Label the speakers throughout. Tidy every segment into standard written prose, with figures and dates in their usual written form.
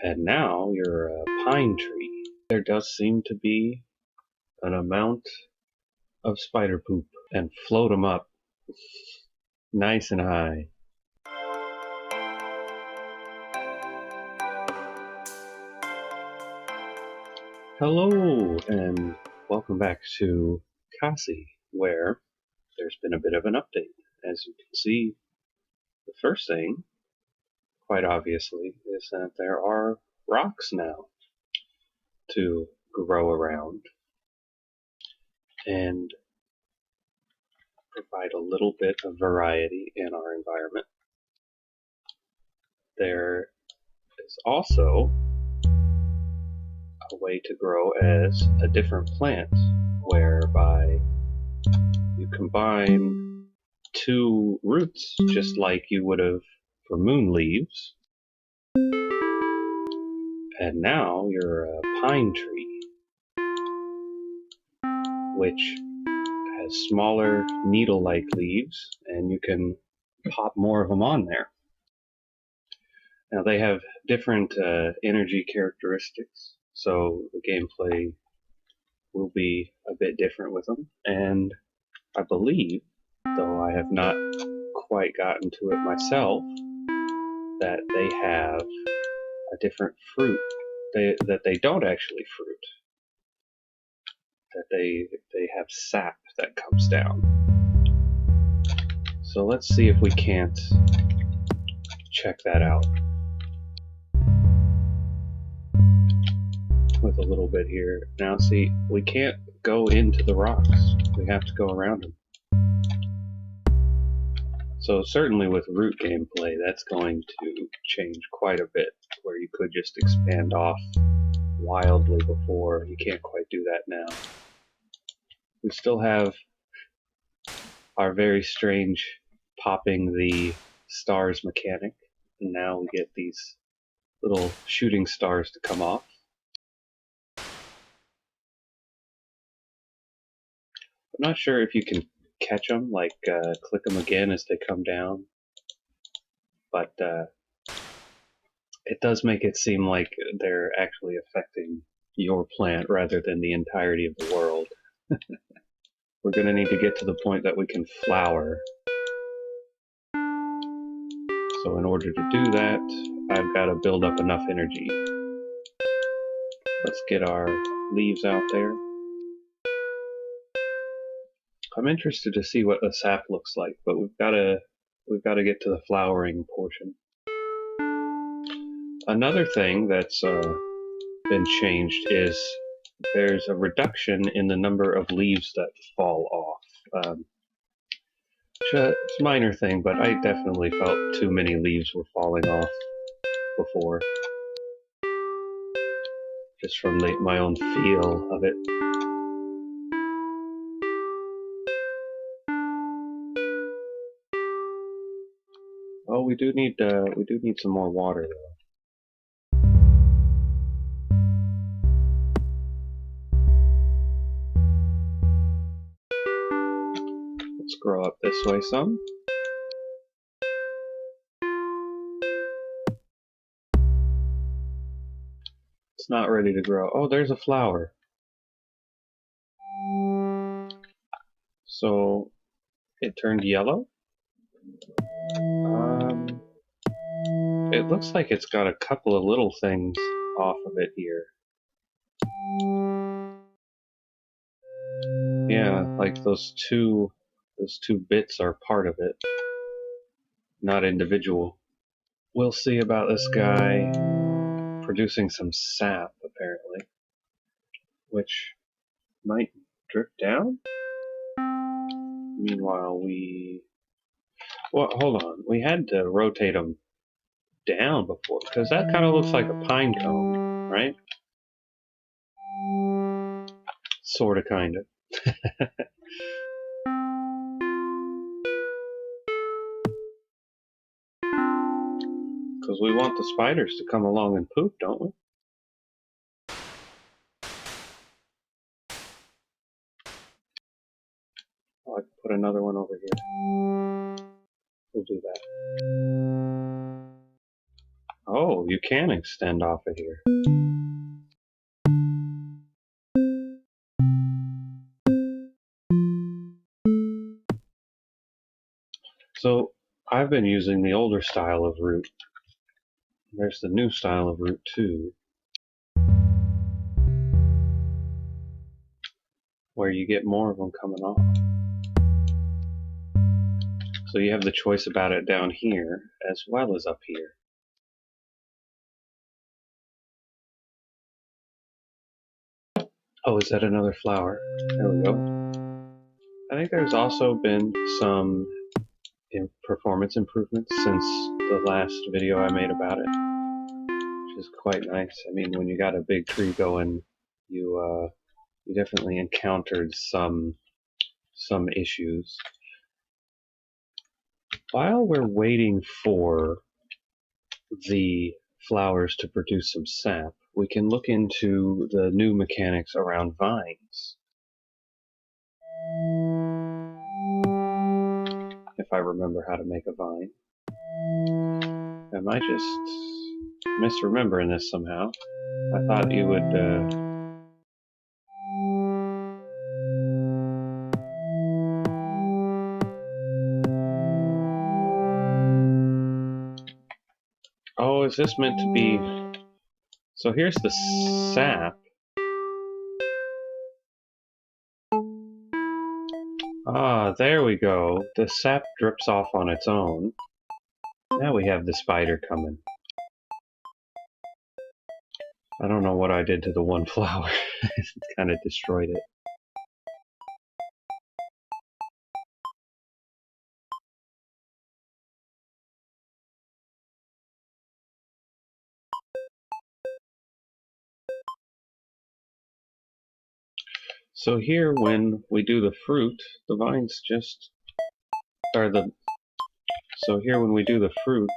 Speaker 1: And now you're a pine tree. There does seem to be an amount of spider poop, and float them up nice and high. Hello, and welcome back to Kaikalii, where there's been a bit of an update. As you can see, the first thing, quite obviously, is that there are rocks now to grow around and provide a little bit of variety in our environment. There is also a way to grow as a different plant, whereby you combine two roots just like you would have for moon leaves, and now you're a pine tree, which has smaller needle-like leaves, and you can pop more of them on there. Now they have different energy characteristics, so the gameplay will be a bit different with them, and I believe, though I have not quite gotten to it myself, that they have a different fruit, that they don't actually fruit, that they have sap that comes down. So let's see if we can't check that out with a little bit here. Now see, we can't go into the rocks, we have to go around them. So certainly with root gameplay, that's going to change quite a bit, where you could just expand off wildly before. You can't quite do that now. We still have our very strange popping the stars mechanic, and now we get these little shooting stars to come off. I'm not sure if you can catch them, like click them again as they come down, but it does make it seem like they're actually affecting your plant rather than the entirety of the world. We're going to need to get to the point that we can flower. So in order to do that, I've got to build up enough energy. Let's get our leaves out there. I'm interested to see what the sap looks like, but we've got to get to the flowering portion. Another thing that's been changed is there's a reduction in the number of leaves that fall off. It's a minor thing, but I definitely felt too many leaves were falling off before, just from my own feel of it. Oh, we do need some more water though. Let's grow up this way some. It's not ready to grow. Oh, there's a flower. So it turned yellow. It looks like it's got a couple of little things off of it here. Yeah, like those two bits are part of it, not individual. We'll see about this guy producing some sap, apparently, which might drip down. Meanwhile, well, hold on. We had to rotate them down before, because that kind of looks like a pine cone, right? Sort of, kind of. Because we want the spiders to come along and poop, don't we? Oh, I can put another one over here. We'll do that. Oh, you can extend off of here. So I've been using the older style of root. There's the new style of root too, where you get more of them coming off. So you have the choice about it down here as well as up here. Oh, is that another flower? There we go. I think there's also been some performance improvements since the last video I made about it, which is quite nice. I mean, when you got a big tree going, you definitely encountered some issues. While we're waiting for the flowers to produce some sap, we can look into the new mechanics around vines. If I remember how to make a vine. Am I just misremembering this somehow? I thought you would... Oh, is this meant to be... So here's the sap. Ah, there we go. The sap drips off on its own. Now we have the spider coming. I don't know what I did to the one flower. It kind of destroyed it. So here, when we do the fruit, the vines just... So here, when we do the fruit,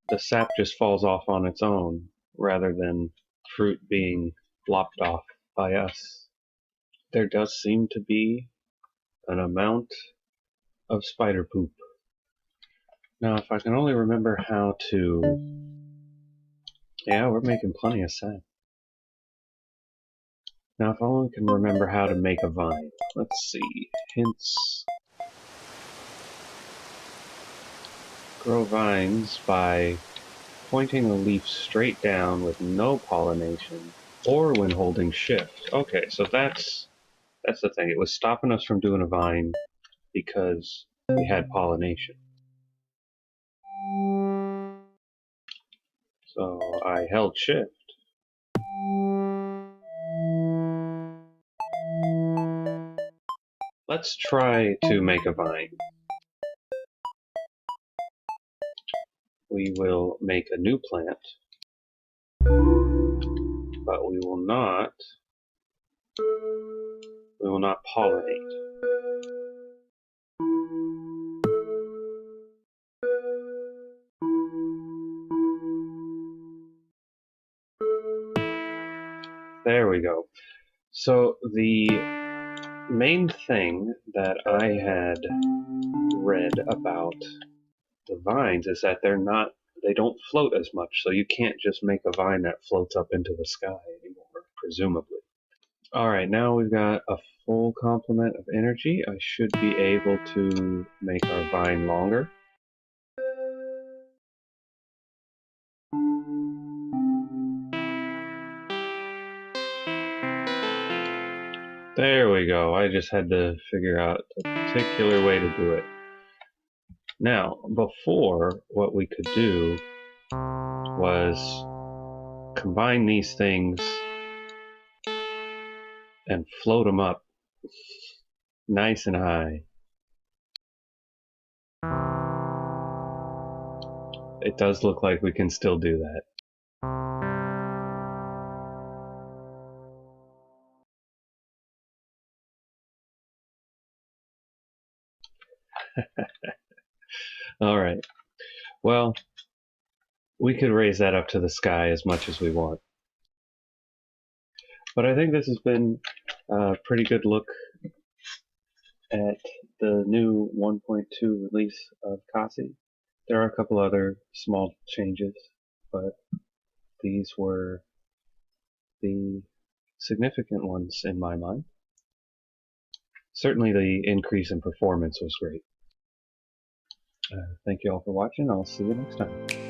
Speaker 1: the sap just falls off on its own, rather than fruit being lopped off by us. There does seem to be an amount of spider poop. Now, if I can only remember how to... Yeah, we're making plenty of sap. Now, if I only can remember how to make a vine. Let's see. Hints. Grow vines by pointing a leaf straight down with no pollination, or when holding shift. Okay, so that's the thing. It was stopping us from doing a vine because we had pollination. So I held shift. Let's try to make a vine. We will make a new plant, but we will not pollinate. There we go. So the main thing that I had read about the vines is that they don't float as much, so you can't just make a vine that floats up into the sky anymore, presumably. Alright, now we've got a full complement of energy. I should be able to make our vine longer. There we go. I just had to figure out a particular way to do it. Now, before, what we could do was combine these things and float them up nice and high. It does look like we can still do that. Alright. Well, we could raise that up to the sky as much as we want. But I think this has been a pretty good look at the new 1.2 release of Kaikalii. There are a couple other small changes, but these were the significant ones in my mind. Certainly the increase in performance was great. Thank you all for watching. I'll see you next time.